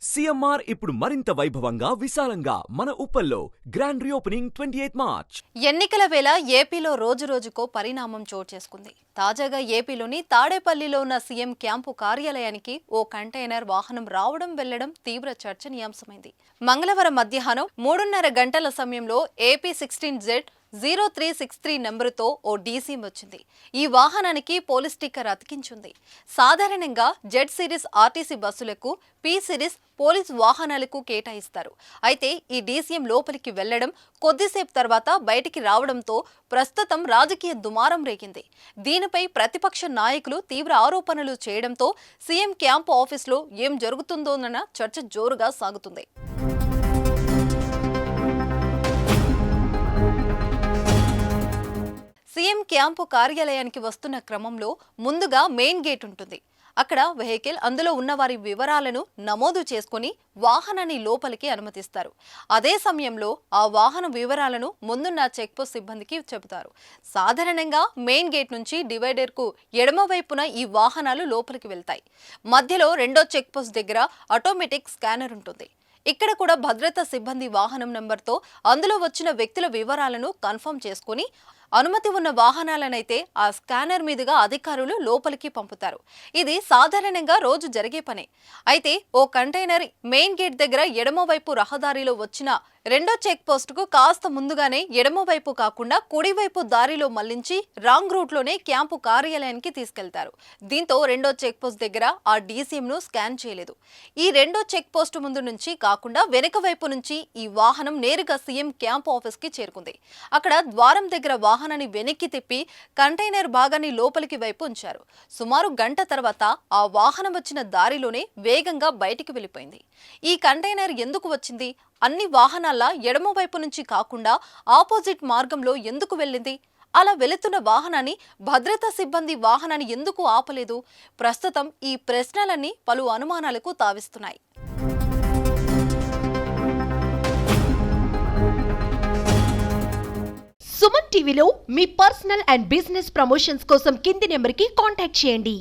CMR ఇప్పుడు మరింత వైభవంగా విశాలంగా మన ఉప్పల్లో గ్రాండ్ రీఓపెనింగ్ 28 మార్చ్. ఎన్నికల వేళ ఏపీలో రోజురోజుకో పరిణామం చోటు చేసుకుంది. తాజాగా ఏపీలోని తాడేపల్లిలో ఉన్న సీఎం క్యాంపు కార్యాలయానికి ఓ కంటైనర్ వాహనం రావడం వెళ్లడం తీవ్ర చర్చనీయాంశమైంది. మంగళవారం మధ్యాహ్నం 3:30 గంటల సమయంలో ఏపీ 16Z0363 నెంబరుతో ఓ డీసీఎం వచ్చింది. ఈ వాహనానికి పోలీస్ స్టిక్కర్ అతికించుంది. సాధారణంగా జెడ్ సిరీస్ ఆర్టీసీ బస్సులకు పి సిరీస్ పోలీస్ వాహనాలకు కేటాయిస్తారు. అయితే ఈ డీసీఎం లోపలికి వెళ్లడం కొద్దిసేపు తర్వాత బయటికి రావడంతో ప్రస్తుతం రాజకీయ దుమారం రేగింది. దీనిపై ప్రతిపక్ష నాయకులు తీవ్ర ఆరోపణలు చేయడంతో సీఎం క్యాంపు ఆఫీసులో ఏం జరుగుతుందోనన్న చర్చ జోరుగా సాగుతుంది. సీఎం క్యాంపు కార్యాలయానికి వస్తున్న క్రమంలో ముందుగా మెయిన్ గేట్ ఉంటుంది. అక్కడ వెహికల్, అందులో ఉన్న వారి వివరాలను నమోదు చేసుకుని వాహనాన్ని లోపలికి అనుమతిస్తారు. అదే సమయంలో ఆ వాహనం వివరాలను ముందున్న చెక్పోస్ట్ సిబ్బందికి చెబుతారు. సాధారణంగా మెయిన్ గేట్ నుంచి డివైడర్కు ఎడమ వైపున ఈ వాహనాలు లోపలికి వెళ్తాయి. మధ్యలో రెండో చెక్పోస్ట్ దగ్గర ఆటోమేటిక్ స్కానర్ ఉంటుంది. ఇక్కడ కూడా భద్రతా సిబ్బంది వాహనం నెంబర్తో అందులో వచ్చిన వ్యక్తుల వివరాలను కన్ఫర్మ్ చేసుకుని అనుమతి ఉన్న వాహనాలనైతే ఆ స్కానర్ మీదుగా అధికారులు లోపలికి పంపుతారు. ఇది సాధారణంగా రోజు జరిగే పనే. అయితే ఓ కంటైనర్ మెయిన్ గేట్ దగ్గర ఎడమవైపు రహదారిలో వచ్చిన రెండో చెక్ పోస్టుకు కాస్త ముందుగానే ఎడమవైపు కాకుండా కుడివైపు దారిలో మళ్లించి రాంగ్ రూట్లోనే క్యాంపు కార్యాలయానికి తీసుకెళ్తారు. దీంతో రెండో చెక్ పోస్ట్ దగ్గర ఆ డీసీఎంను స్కాన్ చేయలేదు. ఈ రెండో చెక్ పోస్టు ముందు నుంచి కాకుండా వెనుక వైపు నుంచి ఈ వాహనం నేరుగా సీఎం క్యాంపు ఆఫీస్కి చేరుకుంది. అక్కడ ద్వారం దగ్గర వాహనాన్ని వెనక్కి తిప్పి కంటైనర్ భాగాన్ని లోపలికి వైపు ఉంచారు. సుమారు గంట తర్వాత ఆ వాహనం వచ్చిన దారిలోనే వేగంగా బయటికి వెళ్లిపోయింది. ఈ కంటైనర్ ఎందుకు వచ్చింది? అన్ని వాహనాల ఎడమ వైపు నుంచి కాకుండా ఆపోజిట్ మార్గంలో ఎందుకు వెళ్ళింది? అలా వెళుతున్న వాహనాన్ని భద్రతా సిబ్బంది వాహనాన్ని ఎందుకు ఆపలేదు? ప్రస్తుతం ఈ ప్రశ్నలన్నీ పలు అనుమానాలకు తావిస్తున్నాయి. సుమన్ టీవీలో మీ పర్సనల్ అండ్ బిజినెస్ ప్రమోషన్స్ కోసం కింది నెంబర్కి కాంటాక్ట్ చేయండి.